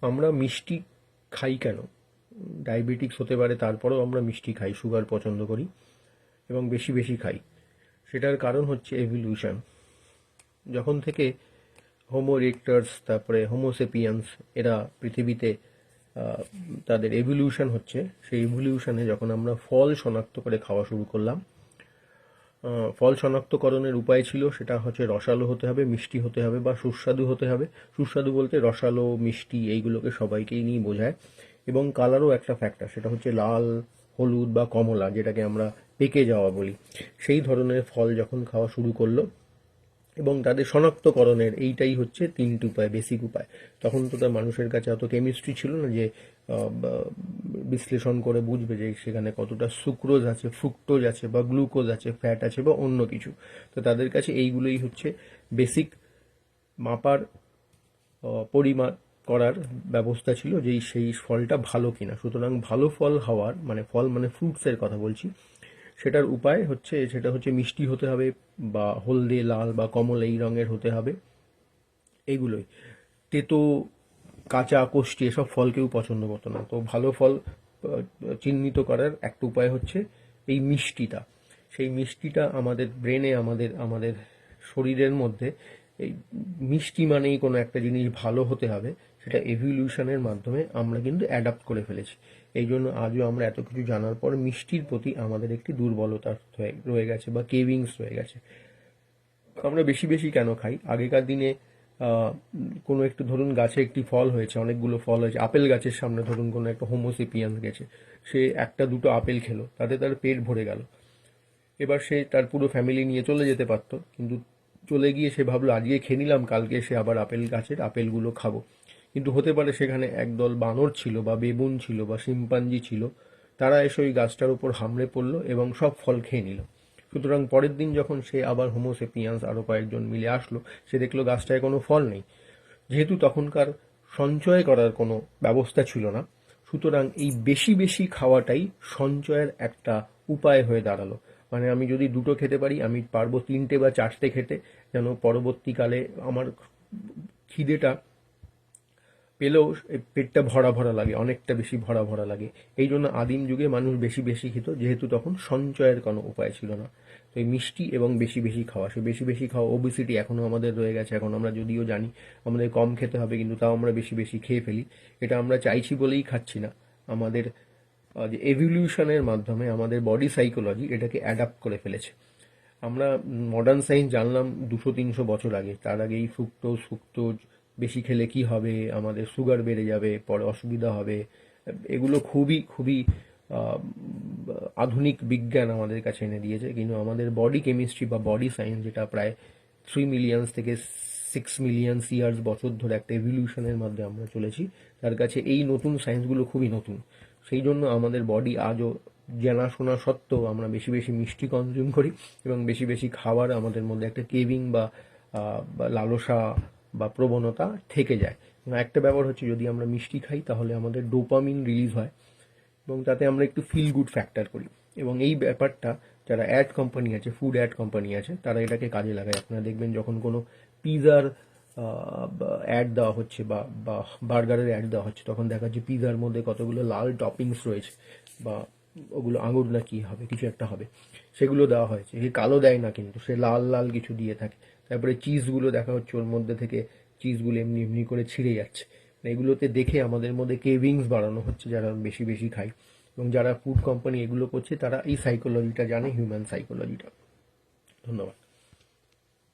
আমরা মিষ্টি খাই কেন? ডায়াবেটিক্স হতে পারে, তারপরেও আমরা মিষ্টি খাই, সুগার পছন্দ করি এবং বেশি বেশি খাই। সেটার কারণ হচ্ছে এভলিউশন। যখন থেকে হোমো ইরেক্টাস, তারপরে হোমোসেপিয়ান্স, এরা পৃথিবীতে তাদের এভলিউশন হচ্ছে, সেই এভলিউশনে যখন আমরা ফল শনাক্ত করে খাওয়া শুরু করলাম, ফল শনাক্তকরণের উপায় ছিল সেটা হচ্ছে রসালো হতে হবে, মিষ্টি হতে হবে বা সুস্বাদু হতে হবে। সুস্বাদু বলতে রসালো, মিষ্টি এইগুলোকে সবাইকেই নিয়ে বোঝায়। এবং কালারও একটা ফ্যাক্টর, সেটা হচ্ছে লাল, হলুদ বা কমলা, যেটাকে আমরা পেকে যাওয়া বলি। সেই ধরনের ফল যখন খাওয়া শুরু করলো এবং তাদের শনাক্তকরণের এইটাই হচ্ছে তিনটি উপায়, বেসিক উপায়। তখন তো তার মানুষের কাছে অত কেমিস্ট্রি ছিল না যে বিশ্লেষণ করে বুঝবে যে সেখানে কতটা সুক্রোজ আছে, ফ্রুক্টোজ আছে বা গ্লুকোজ আছে, ফ্যাট আছে বা অন্য কিছু। তো তাদের কাছে এইগুলোই হচ্ছে বেসিক মাপার, পরিমাপ করার ব্যবস্থা ছিল যে সেই ফলটা ভালো কিনা। সুতরাং ভালো ফল হওয়ার মানে, ফল মানে ফ্রুটসের কথা বলছি, সেটার উপায় হচ্ছে, সেটা হচ্ছে মিষ্টি হতে হবে বা হলদে, লাল বা কমল এই রঙের হতে হবে। এইগুলোই। তেতো, কাঁচা, কষ্টি এসব ফল কেউ পছন্দ করতো না। তো ভালো ফল চিহ্নিত করার একটা উপায় হচ্ছে এই মিষ্টিটা। সেই মিষ্টিটা আমাদের ব্রেনে, আমাদের আমাদের শরীরের মধ্যে এই মিষ্টি মানেই কোনো একটা জিনিস ভালো হতে হবে, সেটা এভলিউশনের মাধ্যমে আমরা কিন্তু অ্যাডাপ্ট করে ফেলেছি। এই জন্য আজও আমরা এত কিছু জানার পর মিষ্টির প্রতি আমাদের একটি দুর্বলতা রয়ে গেছে বা কেভিংস রয়ে গেছে। আমরা বেশি বেশি কেন খাই? আগেকার দিনে কোনো একটু ধরুন গাছে একটি ফল হয়েছে, অনেকগুলো ফল হয়েছে, আপেল গাছের সামনে ধরুন কোনো একটা হোমোসেপিয়ান্স গেছে, সে একটা দুটো আপেল খেলো, তাতে তার পেট ভরে গেল। এবার সে তার পুরো ফ্যামিলি নিয়ে চলে যেতে পারতো, কিন্তু চলে গিয়ে সে ভাবলো আজকে খেয়ে নিলাম, কালকে সে আবার আপেল গাছের আপেলগুলো খাবো। কিন্তু হতে পারে সেখানে একদল বানর ছিল বা বেবুন ছিল বা শিম্পাঞ্জি ছিল, তারা এসে ওই গাছটার উপর হামড়ে পড়লো এবং সব ফল খেয়ে নিল। সুতরাং পরের দিন যখন সে আবার হোমোসেপিয়ান্স আরও কয়েকজন মিলে আসলো, সে দেখলো গাছটায় কোনো ফল নেই। যেহেতু তখনকার সঞ্চয় করার কোনো ব্যবস্থা ছিল না, সুতরাং এই বেশি বেশি খাওয়াটাই সঞ্চয়ের একটা উপায় হয়ে দাঁড়ালো। মানে আমি যদি দুটো খেতে পারি, আমি পারবো তিনটে বা চারটে খেতে, যেন পরবর্তীকালে আমার খিদেটা পেলেও পেটটা ভরা ভরা লাগে, অনেকটা বেশি ভরা ভরা লাগে। এই জন্য আদিম যুগে মানুষ বেশি বেশি খেত, যেহেতু তখন সঞ্চয়ের কোনো উপায় ছিল না। তো এই মিষ্টি এবং বেশি বেশি খাওয়া, সে বেশি বেশি খাওয়া, ওবেসিটি এখনও আমাদের রয়ে গেছে। এখন আমরা যদিও জানি আমাদের কম খেতে হবে, কিন্তু তাও আমরা বেশি বেশি খেয়ে ফেলি। এটা আমরা চাইছি বলেই খাচ্ছি না। আমাদের যে এভলিউশনের মাধ্যমে আমাদের বডি সাইকোলজি এটাকে অ্যাডাপ্ট করে ফেলেছে। আমরা মডার্ন সায়েন্স জানলাম 200-300 বছর আগে। তার আগে এই ফ্রুক্টোজ বেশি খেলে কি হবে, আমাদের সুগার বেড়ে যাবে, পরে অসুবিধা হবে, এগুলো খুবই খুবই আধুনিক বিজ্ঞান আমাদের কাছে এনে দিয়েছে। কিন্তু আমাদের বডি কেমিস্ট্রি বা বডি সায়েন্স, যেটা প্রায় 3 মিলিয়ন থেকে 6 মিলিয়ন ইয়ার্স বছর ধরে একটা এভলিউশনের মধ্যে আমরা চলেছি, তার কাছে এই নতুন সায়েন্সগুলো খুবই নতুন। সেই জন্য আমাদের বডি আজও জানাশোনা সত্ত্বেও আমরা বেশি বেশি মিষ্টি কনজিউম করি এবং বেশি বেশি খাবার আমাদের মধ্যে একটা কেভিং বা লালসা বা প্রবণতা থেকে যায়। একটা ব্যাপার হচ্ছে, যদি আমরা মিষ্টি খাই তাহলে আমাদের ডোপামিন রিলিজ হয় এবং তাতে আমরা একটু ফিল গুড ফ্যাক্টর করি। এবং এই ব্যাপারটা যারা অ্যাড কোম্পানি আছে, ফুড অ্যাড কোম্পানি আছে, তারা এটাকে কাজে লাগায়। আপনারা দেখবেন যখন কোনো পিজার অ্যাড দেওয়া হচ্ছে বা বার্গারের অ্যাড দেওয়া হচ্ছে, তখন দেখা যাচ্ছে পিজার মধ্যে কতগুলো লাল টপিংস রয়েছে, বা ওগুলো আঙুর না কি হবে, কিছু একটা হবে, সেগুলো দেওয়া হয়েছে। সে কালো দেয় না, কিন্তু সে লাল লাল কিছু দিয়ে থাকে। তারপরে চিজগুলো দেখা হচ্ছে ওর মধ্যে থেকে চিজগুলো এমনি এমনি করে ছিঁড়ে যাচ্ছে। এগুলোতে দেখে আমাদের মধ্যে কেভিংস বাড়ানো হচ্ছে, যারা বেশি বেশি খায়। এবং যারা ফুড কোম্পানি এগুলো করছে, তারা এই সাইকোলজিটা জানে, হিউম্যান সাইকোলজিটা। ধন্যবাদ।